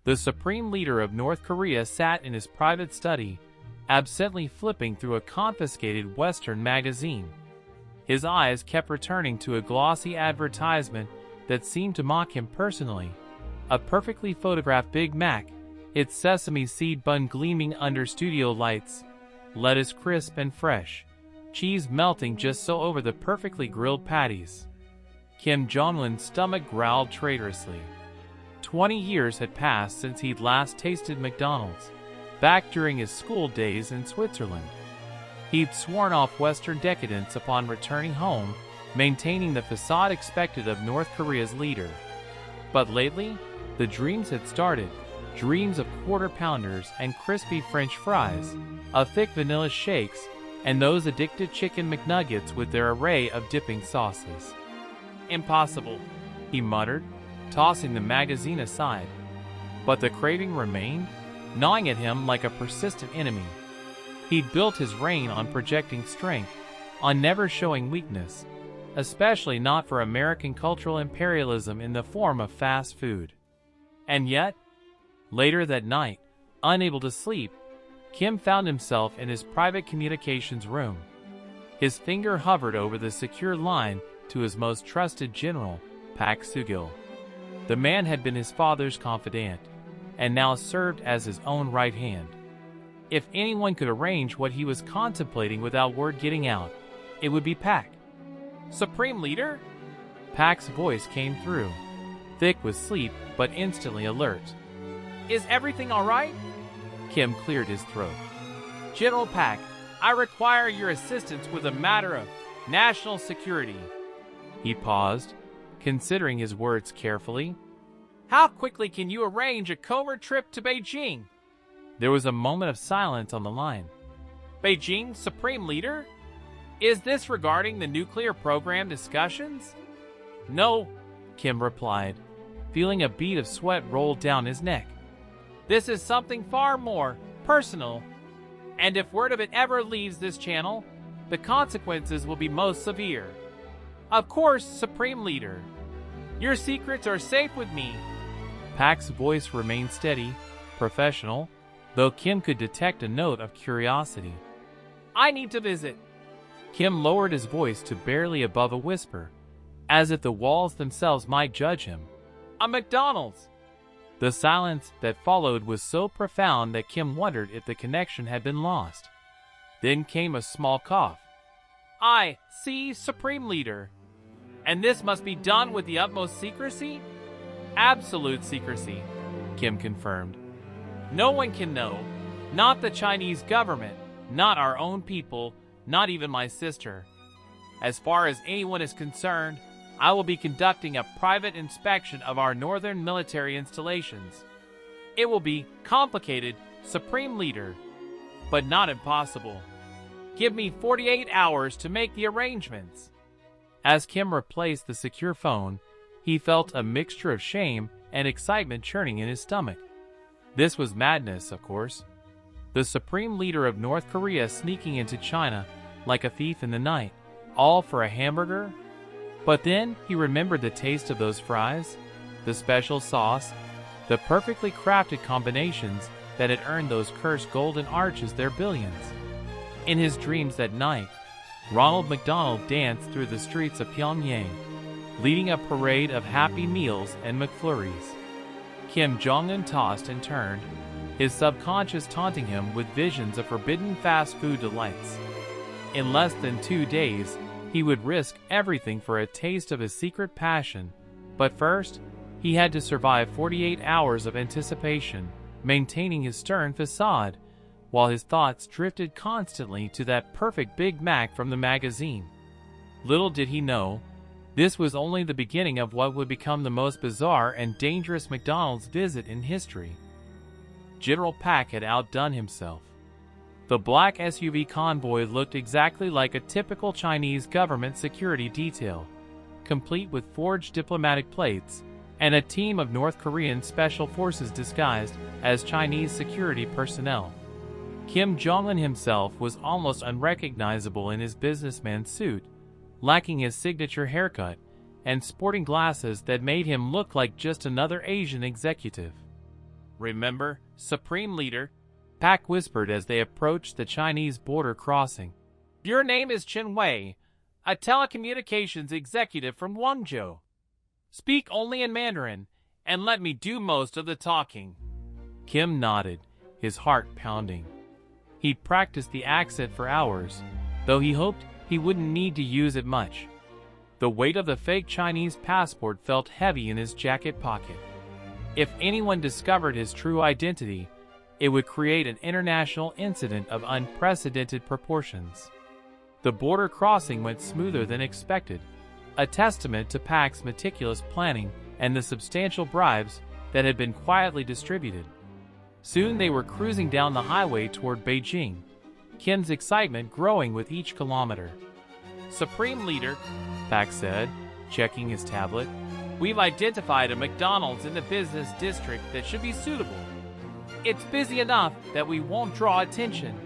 The supreme leader of North Korea sat in his private study, absently flipping through a confiscated Western magazine. His eyes kept returning to a glossy advertisement that seemed to mock him personally. A perfectly photographed Big Mac, its sesame seed bun gleaming under studio lights, lettuce crisp and fresh, cheese melting just so over the perfectly grilled patties. Kim Jong-un's stomach growled traitorously. 20 years had passed since he'd last tasted McDonald's, back during his school days in Switzerland. He'd sworn off Western decadence upon returning home, maintaining the facade expected of North Korea's leader. But lately, the dreams had started. Dreams of quarter-pounders and crispy French fries, of thick vanilla shakes, and those addicted chicken McNuggets with their array of dipping sauces. "Impossible," he muttered, tossing the magazine aside. But the craving remained, gnawing at him like a persistent enemy. He'd built his reign on projecting strength, on never showing weakness, especially not for American cultural imperialism in the form of fast food. And yet, later that night, unable to sleep, Kim found himself in his private communications room. His finger hovered over the secure line to his most trusted general, Pak Sugil. The man had been his father's confidant, and now served as his own right hand. If anyone could arrange what he was contemplating without word getting out, it would be Pak. "Supreme Leader?" Pak's voice came through, thick with sleep but instantly alert. "Is everything all right?" Kim cleared his throat. "General Pak, I require your assistance with a matter of national security." He paused, considering his words carefully. "How quickly can you arrange a covert trip to Beijing?" There was a moment of silence on the line. "Beijing, Supreme Leader? Is this regarding the nuclear program discussions?" "No," Kim replied, feeling a bead of sweat roll down his neck. "This is something far more personal, and if word of it ever leaves this channel, the consequences will be most severe. Of course, Supreme Leader. Your secrets are safe with me." Pak's voice remained steady, professional, though Kim could detect a note of curiosity. "I need to visit." Kim lowered his voice to barely above a whisper, as if the walls themselves might judge him. "A McDonald's." The silence that followed was so profound that Kim wondered if the connection had been lost. Then came a small cough. "I see, Supreme Leader. And this must be done with the utmost secrecy?" "Absolute secrecy," Kim confirmed. "No one can know. Not the Chinese government, not our own people, not even my sister. As far as anyone is concerned, I will be conducting a private inspection of our northern military installations. It will be complicated, Supreme Leader, but not impossible. Give me 48 hours to make the arrangements." As Kim replaced the secure phone, he felt a mixture of shame and excitement churning in his stomach. This was madness, of course. The supreme leader of North Korea sneaking into China like a thief in the night, all for a hamburger? But then he remembered the taste of those fries, the special sauce, the perfectly crafted combinations that had earned those cursed golden arches their billions. In his dreams that night, Ronald McDonald danced through the streets of Pyongyang, leading a parade of Happy Meals and McFlurries. Kim Jong-un tossed and turned, his subconscious taunting him with visions of forbidden fast food delights. In less than 2 days, he would risk everything for a taste of his secret passion, but first, he had to survive 48 hours of anticipation, maintaining his stern facade, while his thoughts drifted constantly to that perfect Big Mac from the magazine. Little did he know, this was only the beginning of what would become the most bizarre and dangerous McDonald's visit in history. General Pak had outdone himself. The black SUV convoy looked exactly like a typical Chinese government security detail, complete with forged diplomatic plates, and a team of North Korean special forces disguised as Chinese security personnel. Kim Jong-un himself was almost unrecognizable in his businessman suit, lacking his signature haircut, and sporting glasses that made him look like just another Asian executive. Remember, Supreme Leader, Pak whispered as they approached the Chinese border crossing. Your name is Chen Wei, a telecommunications executive from Guangzhou. Speak only in Mandarin, and let me do most of the talking. Kim nodded, his heart pounding. He'd practiced the accent for hours, though he hoped he wouldn't need to use it much. The weight of the fake Chinese passport felt heavy in his jacket pocket. If anyone discovered his true identity, it would create an international incident of unprecedented proportions. The border crossing went smoother than expected, a testament to Pak's meticulous planning and the substantial bribes that had been quietly distributed. Soon they were cruising down the highway toward Beijing, Kim's excitement growing with each kilometer. Supreme Leader, Pak said, checking his tablet, we've identified a McDonald's in the business district that should be suitable. It's busy enough that we won't draw attention,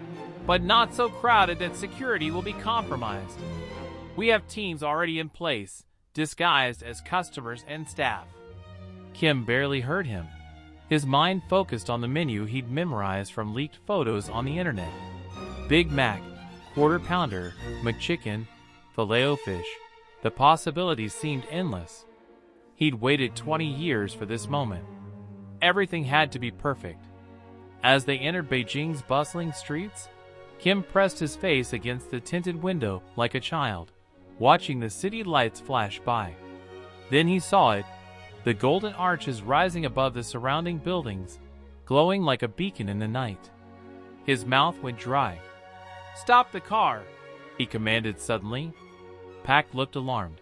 but not so crowded that security will be compromised. We have teams already in place, disguised as customers and staff. Kim barely heard him. His mind focused on the menu he'd memorized from leaked photos on the internet. Big Mac, Quarter Pounder, McChicken, Filet-O-Fish. The possibilities seemed endless. He'd waited 20 years for this moment. Everything had to be perfect. As they entered Beijing's bustling streets, Kim pressed his face against the tinted window like a child, watching the city lights flash by. Then he saw it, the golden arches rising above the surrounding buildings, glowing like a beacon in the night. His mouth went dry. Stop the car, he commanded suddenly. Pak looked alarmed.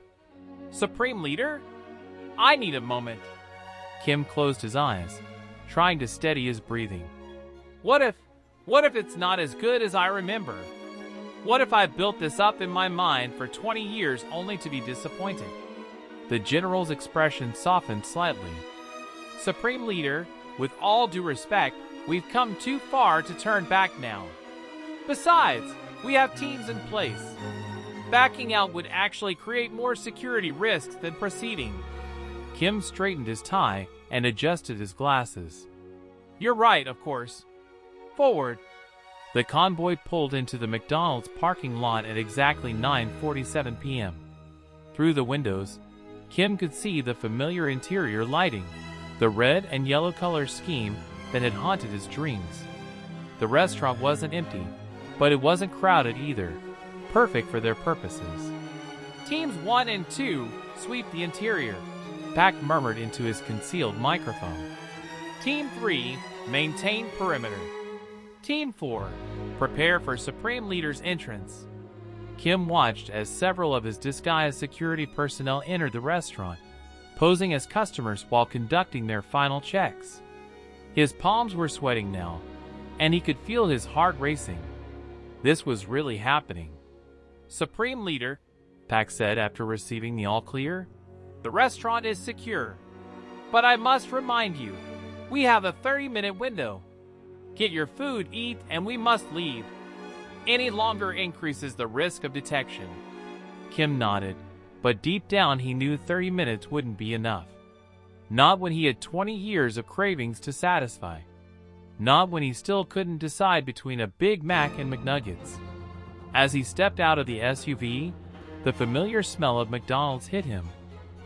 Supreme Leader? I need a moment. Kim closed his eyes, trying to steady his breathing. What if it's not as good as I remember? What if I built this up in my mind for 20 years only to be disappointed? The general's expression softened slightly. Supreme Leader, with all due respect, we've come too far to turn back now. Besides, we have teams in place. Backing out would actually create more security risks than proceeding. Kim straightened his tie and adjusted his glasses. You're right, of course. Forward. The convoy pulled into the McDonald's parking lot at exactly 9:47 p.m. Through the windows, Kim could see the familiar interior lighting, the red and yellow color scheme that had haunted his dreams. The restaurant wasn't empty, but it wasn't crowded either, perfect for their purposes. Teams 1 and 2 sweep the interior, Pak murmured into his concealed microphone. Team 3, maintain perimeter. Team 4, prepare for Supreme Leader's entrance. Kim watched as several of his disguised security personnel entered the restaurant, posing as customers while conducting their final checks. His palms were sweating now, and he could feel his heart racing. This was really happening. Supreme Leader, Pak said after receiving the all-clear, the restaurant is secure. But I must remind you, we have a 30-minute window. Get your food, eat, and we must leave. Any longer increases the risk of detection. Kim nodded, but deep down he knew 30 minutes wouldn't be enough. Not when he had 20 years of cravings to satisfy. Not when he still couldn't decide between a Big Mac and McNuggets. As he stepped out of the SUV, the familiar smell of McDonald's hit him.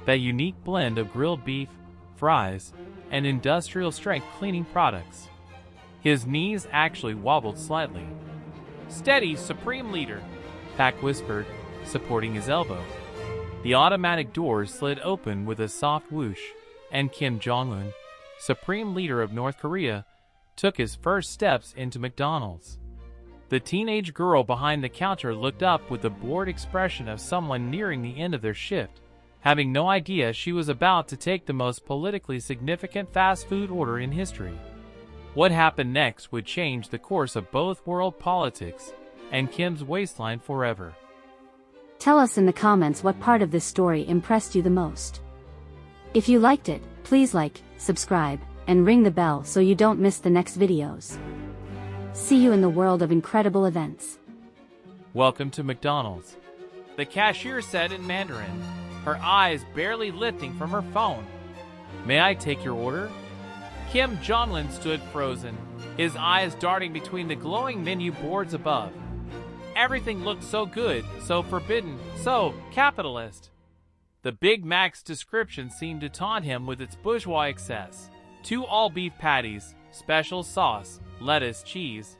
That unique blend of grilled beef, fries, and industrial-strength cleaning products. His knees actually wobbled slightly. Steady, Supreme Leader, Pak whispered, supporting his elbow. The automatic doors slid open with a soft whoosh, and Kim Jong-un, Supreme Leader of North Korea, took his first steps into McDonald's. The teenage girl behind the counter looked up with the bored expression of someone nearing the end of their shift, having no idea she was about to take the most politically significant fast food order in history. What happened next would change the course of both world politics and Kim's waistline forever. Tell us in the comments what part of this story impressed you the most. If you liked it, please like, subscribe, and ring the bell so you don't miss the next videos. See you in the world of incredible events. Welcome to McDonald's, the cashier said in Mandarin, her eyes barely lifting from her phone. May I take your order? Kim Jong-un stood frozen, his eyes darting between the glowing menu boards above. Everything looked so good, so forbidden, so capitalist. The Big Mac's description seemed to taunt him with its bourgeois excess. 2 all-beef patties, special sauce, lettuce, cheese.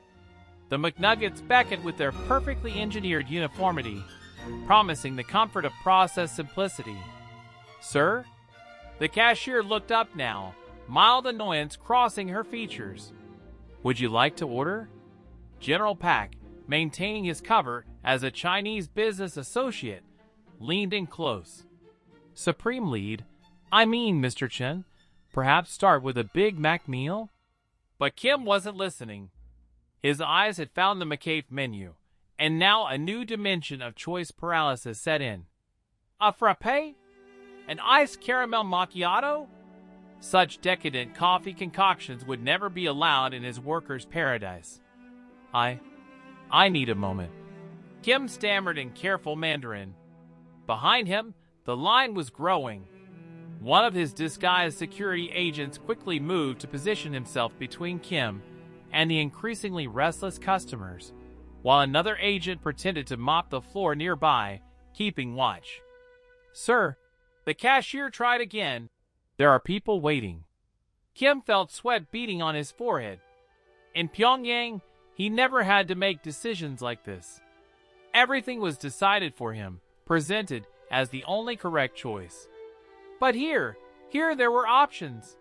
The McNuggets beckoned with their perfectly engineered uniformity, promising the comfort of processed simplicity. "Sir?" The cashier looked up now, mild annoyance crossing her features. "Would you like to order?" General Pak, maintaining his cover as a Chinese business associate, leaned in close. "Supreme Lead, I mean, Mr. Chen, perhaps start with a Big Mac meal?" But Kim wasn't listening. His eyes had found the McCafe menu, and now a new dimension of choice paralysis set in. A frappe? An iced caramel macchiato? Such decadent coffee concoctions would never be allowed in his worker's paradise. I need a moment." Kim stammered in careful Mandarin. Behind him, the line was growing. One of his disguised security agents quickly moved to position himself between Kim and the increasingly restless customers, while another agent pretended to mop the floor nearby, keeping watch. "Sir," the cashier tried again, "there are people waiting." Kim felt sweat beading on his forehead. In Pyongyang, he never had to make decisions like this. Everything was decided for him, presented as the only correct choice. But here there were options.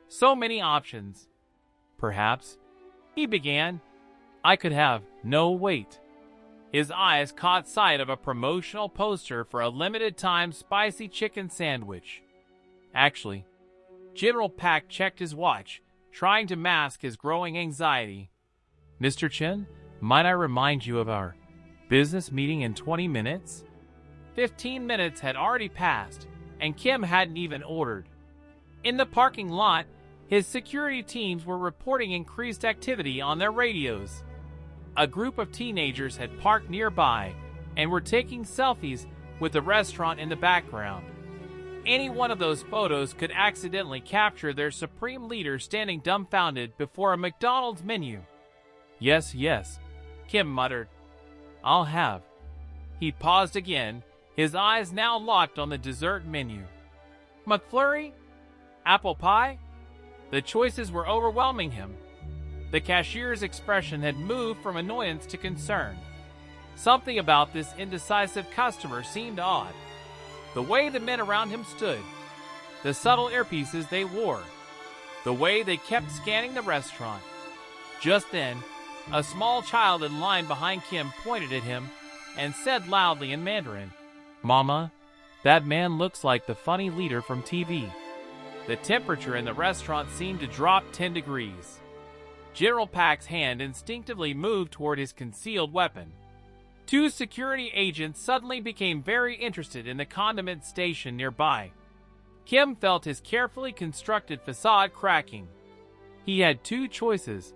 So many options. "Perhaps," he began, "I could have no wait." His eyes caught sight of a promotional poster for a limited-time spicy chicken sandwich. Actually, General Pak checked his watch, trying to mask his growing anxiety. "Mr. Chen, might I remind you of our business meeting in 20 minutes? 15 minutes had already passed, and Kim hadn't even ordered. In the parking lot, his security teams were reporting increased activity on their radios. A group of teenagers had parked nearby and were taking selfies with the restaurant in the background. Any one of those photos could accidentally capture their supreme leader standing dumbfounded before a McDonald's menu. Yes, Kim muttered. "I'll have." He paused again, his eyes now locked on the dessert menu. McFlurry? Apple pie? The choices were overwhelming him. The cashier's expression had moved from annoyance to concern. Something about this indecisive customer seemed odd. The way the men around him stood, the subtle earpieces they wore, the way they kept scanning the restaurant. Just then, a small child in line behind Kim pointed at him and said loudly in Mandarin, "Mama, that man looks like the funny leader from TV." The temperature in the restaurant seemed to drop 10 degrees. General Pak's hand instinctively moved toward his concealed weapon. Two security agents suddenly became very interested in the condiment station nearby. Kim felt his carefully constructed facade cracking. He had two choices: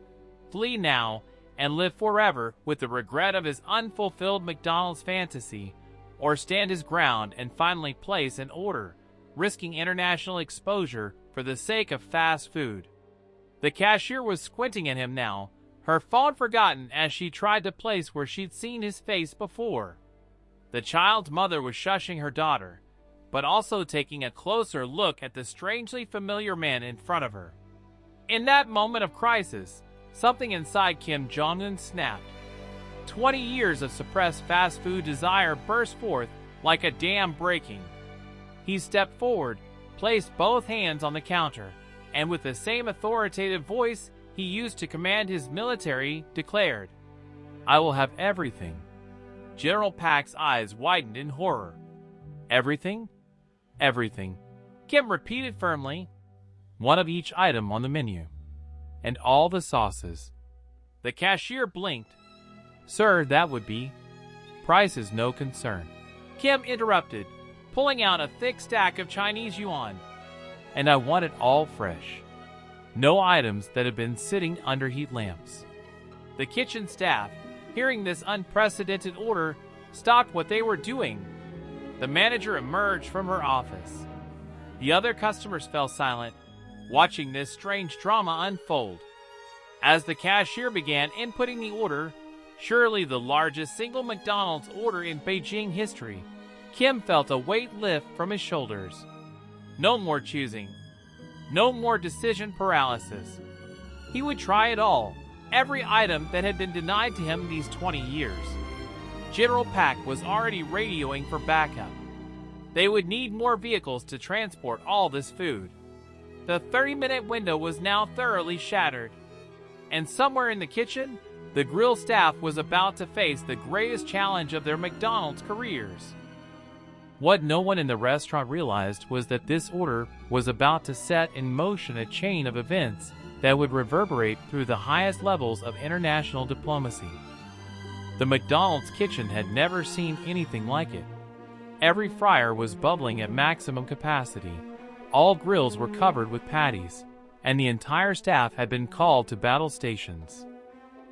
flee now and live forever with the regret of his unfulfilled McDonald's fantasy, or stand his ground and finally place an order, risking international exposure for the sake of fast food. The cashier was squinting at him now, her phone forgotten as she tried to place where she'd seen his face before. The child's mother was shushing her daughter, but also taking a closer look at the strangely familiar man in front of her. In that moment of crisis, something inside Kim Jong-un snapped. 20 years of suppressed fast food desire burst forth like a dam breaking. He stepped forward, placed both hands on the counter, and with the same authoritative voice he used to command his military, declared, "I will have everything." General Pak's eyes widened in horror. "Everything?" "Everything," Kim repeated firmly. "One of each item on the menu. And all the sauces." The cashier blinked. "Sir, that would be..." "Price is no concern," Kim interrupted, pulling out a thick stack of Chinese yuan. "And I want it all fresh. No items that have been sitting under heat lamps." The kitchen staff, hearing this unprecedented order, stopped what they were doing. The manager emerged from her office. The other customers fell silent, watching this strange drama unfold. As the cashier began inputting the order, surely the largest single McDonald's order in Beijing history, Kim felt a weight lift from his shoulders. No more choosing. No more decision paralysis. He would try it all, every item that had been denied to him these 20 years. General Pak was already radioing for backup. They would need more vehicles to transport all this food. The 30-minute window was now thoroughly shattered. And somewhere in the kitchen, the grill staff was about to face the greatest challenge of their McDonald's careers. What no one in the restaurant realized was that this order was about to set in motion a chain of events that would reverberate through the highest levels of international diplomacy. The McDonald's kitchen had never seen anything like it. Every fryer was bubbling at maximum capacity. All grills were covered with patties, and the entire staff had been called to battle stations.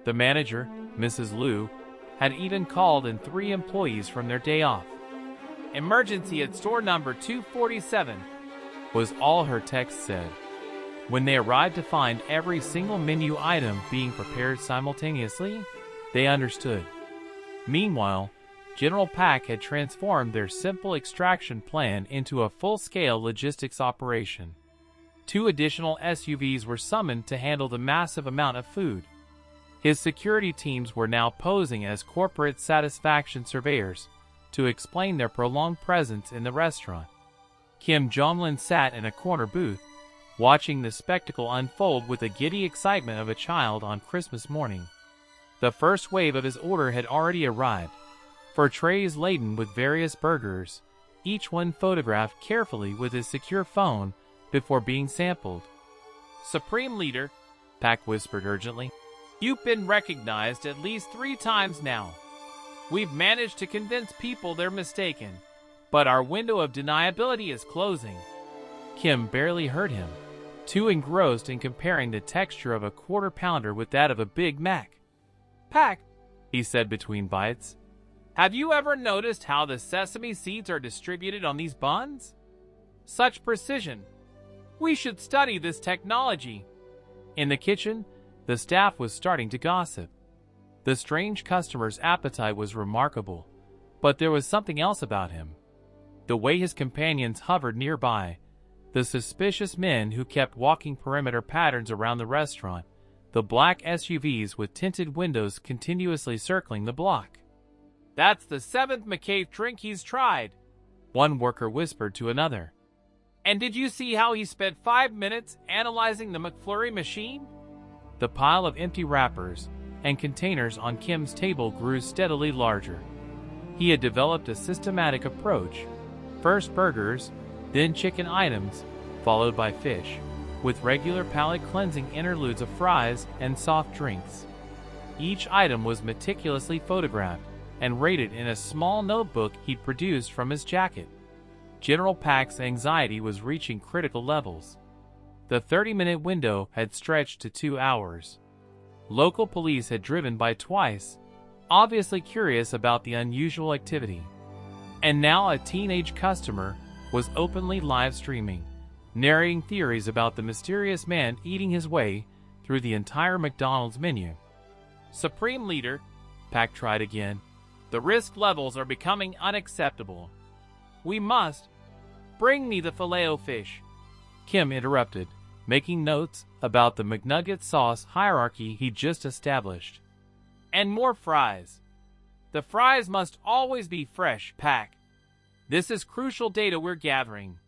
The manager, Mrs. Liu, had even called in 3 employees from their day off. "Emergency at store number 247, was all her text said. When they arrived to find every single menu item being prepared simultaneously, they understood. Meanwhile, General Pak had transformed their simple extraction plan into a full-scale logistics operation. 2 additional SUVs were summoned to handle the massive amount of food. His security teams were now posing as corporate satisfaction surveyors to explain their prolonged presence in the restaurant. Kim Jong-un sat in a corner booth, watching the spectacle unfold with the giddy excitement of a child on Christmas morning. The first wave of his order had already arrived, for trays laden with various burgers, each one photographed carefully with his secure phone before being sampled. "Supreme Leader," Pak whispered urgently, "you've been recognized at least 3 times now. We've managed to convince people they're mistaken, but our window of deniability is closing." Kim barely heard him, too engrossed in comparing the texture of a quarter pounder with that of a Big Mac. "Pak," he said between bites, "have you ever noticed how the sesame seeds are distributed on these buns? Such precision. We should study this technology." In the kitchen, the staff was starting to gossip. The strange customer's appetite was remarkable, but there was something else about him. The way his companions hovered nearby, the suspicious men who kept walking perimeter patterns around the restaurant, the black SUVs with tinted windows continuously circling the block. "That's the 7th McCafe drink he's tried," one worker whispered to another. "And did you see how he spent 5 minutes analyzing the McFlurry machine?" The pile of empty wrappers and containers on Kim's table grew steadily larger. He had developed a systematic approach: first burgers, then chicken items, followed by fish, with regular palate-cleansing interludes of fries and soft drinks. Each item was meticulously photographed and rated in a small notebook he'd produced from his jacket. General Pak's anxiety was reaching critical levels. The 30-minute window had stretched to 2 hours. Local police had driven by twice, obviously curious about the unusual activity. And now a teenage customer was openly live-streaming, narrating theories about the mysterious man eating his way through the entire McDonald's menu. "Supreme Leader," Pak tried again, "the risk levels are becoming unacceptable. We must bring me the filet-o-fish." Kim interrupted, making notes about the McNugget sauce hierarchy he'd just established. "And more fries. The fries must always be fresh, Pak. This is crucial data we're gathering."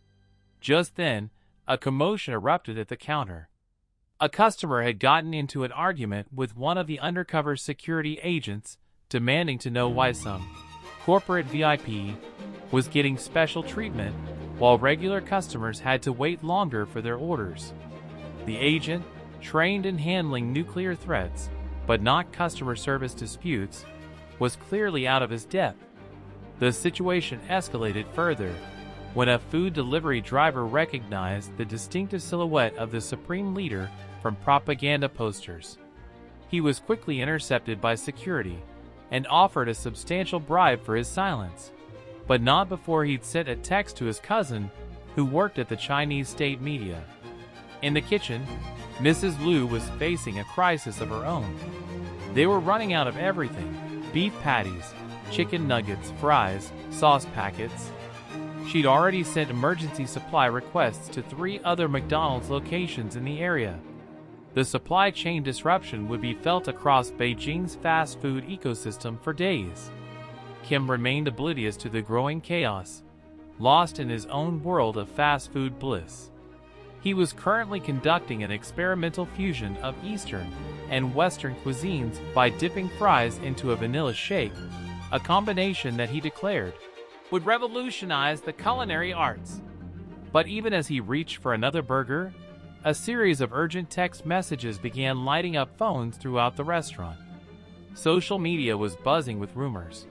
Just then, a commotion erupted at the counter. A customer had gotten into an argument with one of the undercover security agents, demanding to know why some corporate VIP was getting special treatment while regular customers had to wait longer for their orders. The agent, trained in handling nuclear threats, but not customer service disputes, was clearly out of his depth. The situation escalated further when a food delivery driver recognized the distinctive silhouette of the Supreme Leader from propaganda posters. He was quickly intercepted by security and offered a substantial bribe for his silence, but not before he'd sent a text to his cousin who worked at the Chinese state media. In the kitchen, Mrs. Liu was facing a crisis of her own. They were running out of everything: beef patties, chicken nuggets, fries, sauce packets. She'd already sent emergency supply requests to 3 other McDonald's locations in the area. The supply chain disruption would be felt across Beijing's fast food ecosystem for days. Kim remained oblivious to the growing chaos, lost in his own world of fast food bliss. He was currently conducting an experimental fusion of Eastern and Western cuisines by dipping fries into a vanilla shake, a combination that he declared would revolutionize the culinary arts. But even as he reached for another burger, a series of urgent text messages began lighting up phones throughout the restaurant. Social media was buzzing with rumors.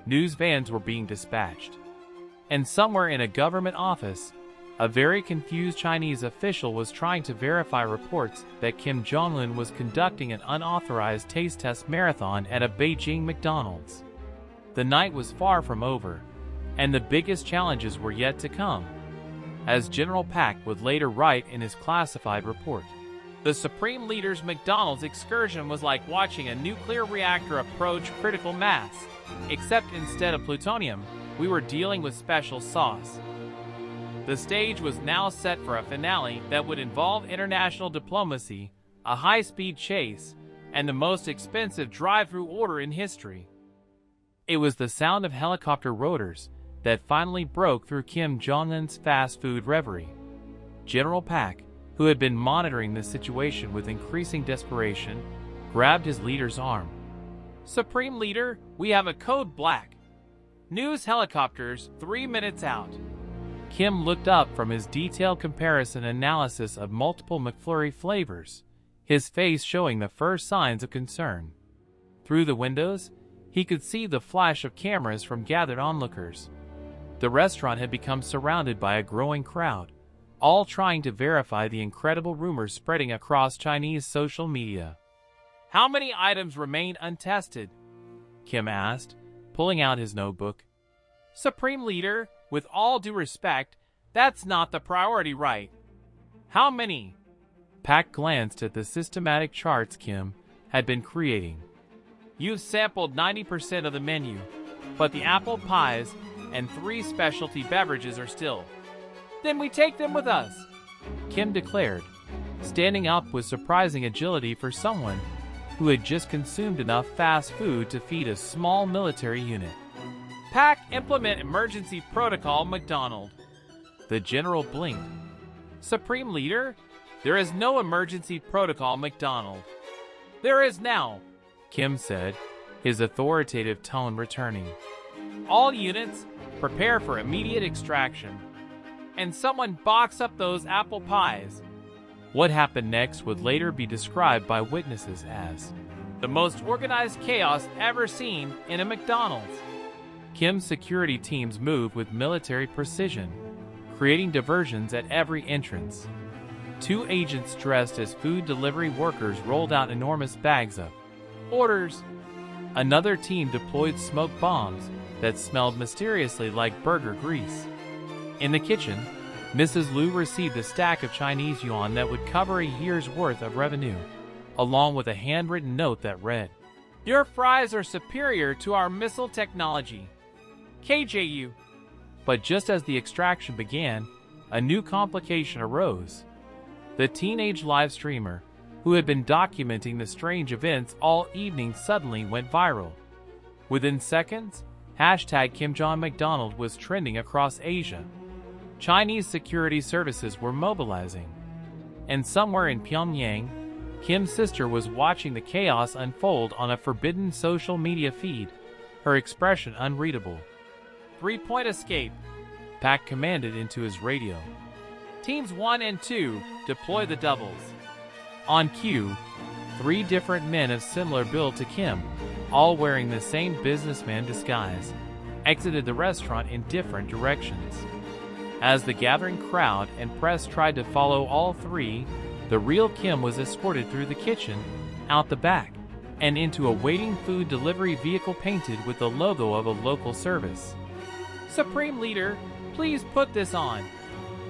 News vans were being dispatched. And somewhere in a government office, a very confused Chinese official was trying to verify reports that Kim Jong-un was conducting an unauthorized taste test marathon at a Beijing McDonald's. The night was far from over, and the biggest challenges were yet to come. As General Pak would later write in his classified report, the Supreme Leader's McDonald's excursion was like watching a nuclear reactor approach critical mass, except instead of plutonium, we were dealing with special sauce. The stage was now set for a finale that would involve international diplomacy, a high-speed chase, and the most expensive drive-through order in history. It was the sound of helicopter rotors that finally broke through Kim Jong-un's fast food reverie. General Pak, who had been monitoring the situation with increasing desperation, grabbed his leader's arm. "Supreme Leader, we have a code black. News helicopters 3 minutes out." Kim looked up from his detailed comparison analysis of multiple McFlurry flavors, his face showing the first signs of concern. Through the windows, he could see the flash of cameras from gathered onlookers. The restaurant had become surrounded by a growing crowd, all trying to verify the incredible rumors spreading across Chinese social media. "How many items remain untested?" Kim asked, pulling out his notebook. "Supreme Leader, with all due respect, that's not the priority, right?" "How many?" Pak glanced at the systematic charts Kim had been creating. "You've sampled 90% of the menu, but the apple pies and 3 specialty beverages are still." "Then we take them with us," Kim declared, standing up with surprising agility for someone who had just consumed enough fast food to feed a small military unit. "Pak, implement emergency protocol McDonald." The general blinked. "Supreme Leader, there is no emergency protocol McDonald." "There is now," Kim said, his authoritative tone returning. "All units, prepare for immediate extraction. And someone box up those apple pies." What happened next would later be described by witnesses as the most organized chaos ever seen in a McDonald's. Kim's security teams moved with military precision, creating diversions at every entrance. 2 agents dressed as food delivery workers rolled out enormous bags of orders. Another team deployed smoke bombs that smelled mysteriously like burger grease. In the kitchen, Mrs. Liu received a stack of Chinese yuan that would cover a year's worth of revenue, along with a handwritten note that read, "Your fries are superior to our missile technology. KJU." But just as the extraction began, a new complication arose. The teenage live streamer, who had been documenting the strange events all evening, suddenly went viral. Within seconds, #KimJongMcDonald was trending across Asia. Chinese security services were mobilizing. And somewhere in Pyongyang, Kim's sister was watching the chaos unfold on a forbidden social media feed, her expression unreadable. "3-point escape," Pak commanded into his radio. "Teams 1 and 2, deploy the doubles." On cue, 3 different men of similar build to Kim, all wearing the same businessman disguise, exited the restaurant in different directions. As the gathering crowd and press tried to follow all 3, the real Kim was escorted through the kitchen, out the back, and into a waiting food delivery vehicle painted with the logo of a local service. "Supreme Leader, please put this on,"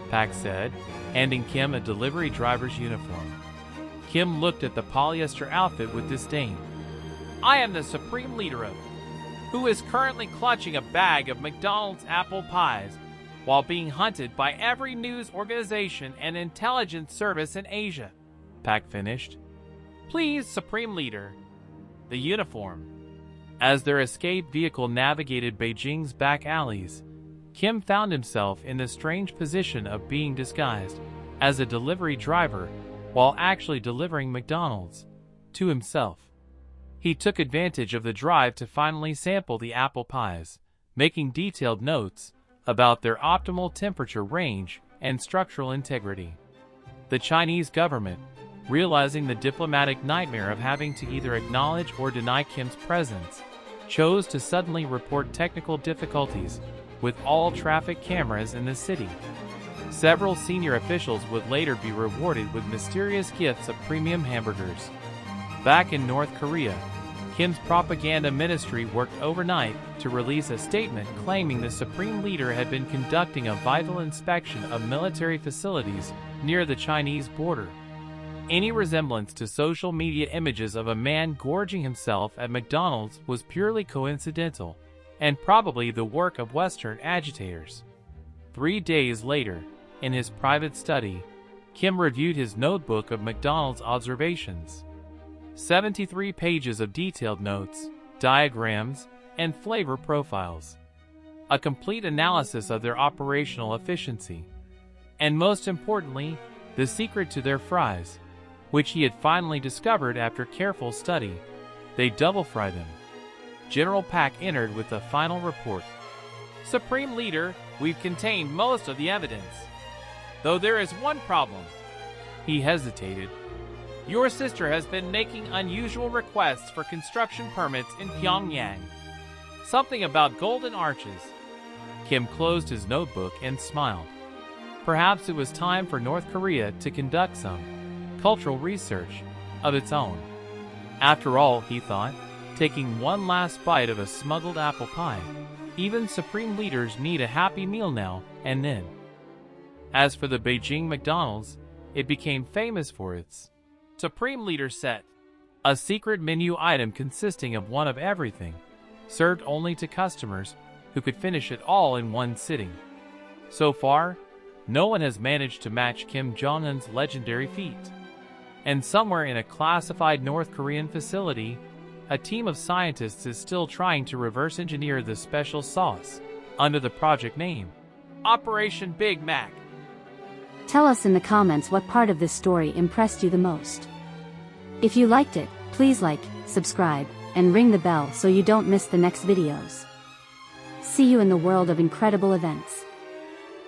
Pak said, handing Kim a delivery driver's uniform. Kim looked at the polyester outfit with disdain. "I am the supreme leader of who is currently clutching a bag of McDonald's apple pies while being hunted by every news organization and intelligence service in Asia," Pak finished. "Please, Supreme Leader." The uniform. As their escape vehicle navigated Beijing's back alleys, Kim found himself in the strange position of being disguised as a delivery driver while actually delivering McDonald's to himself. He took advantage of the drive to finally sample the apple pies, making detailed notes about their optimal temperature range and structural integrity. The Chinese government, realizing the diplomatic nightmare of having to either acknowledge or deny Kim's presence, chose to suddenly report technical difficulties with all traffic cameras in the city. Several senior officials would later be rewarded with mysterious gifts of premium hamburgers. Back in North Korea, Kim's propaganda ministry worked overnight to release a statement claiming the Supreme Leader had been conducting a vital inspection of military facilities near the Chinese border. Any resemblance to social media images of a man gorging himself at McDonald's was purely coincidental, and probably the work of Western agitators. 3 days later, in his private study, Kim reviewed his notebook of McDonald's observations. 73 pages of detailed notes, diagrams, and flavor profiles. A complete analysis of their operational efficiency. And most importantly, the secret to their fries, which he had finally discovered after careful study. They double-fried them. General Pak entered with the final report. "Supreme Leader, we've contained most of the evidence. Though there is one problem." He hesitated. "Your sister has been making unusual requests for construction permits in Pyongyang. Something about golden arches." Kim closed his notebook and smiled. Perhaps it was time for North Korea to conduct some cultural research of its own. After all, he thought, taking one last bite of a smuggled apple pie, even supreme leaders need a happy meal now and then. As for the Beijing McDonald's, it became famous for its Supreme Leader set, a secret menu item consisting of one of everything, served only to customers who could finish it all in one sitting. So far, no one has managed to match Kim Jong-un's legendary feat. And somewhere in a classified North Korean facility, a team of scientists is still trying to reverse engineer the special sauce under the project name, Operation Big Mac. Tell us in the comments what part of this story impressed you the most. If you liked it, please like, subscribe, and ring the bell so you don't miss the next videos. See you in the world of incredible events.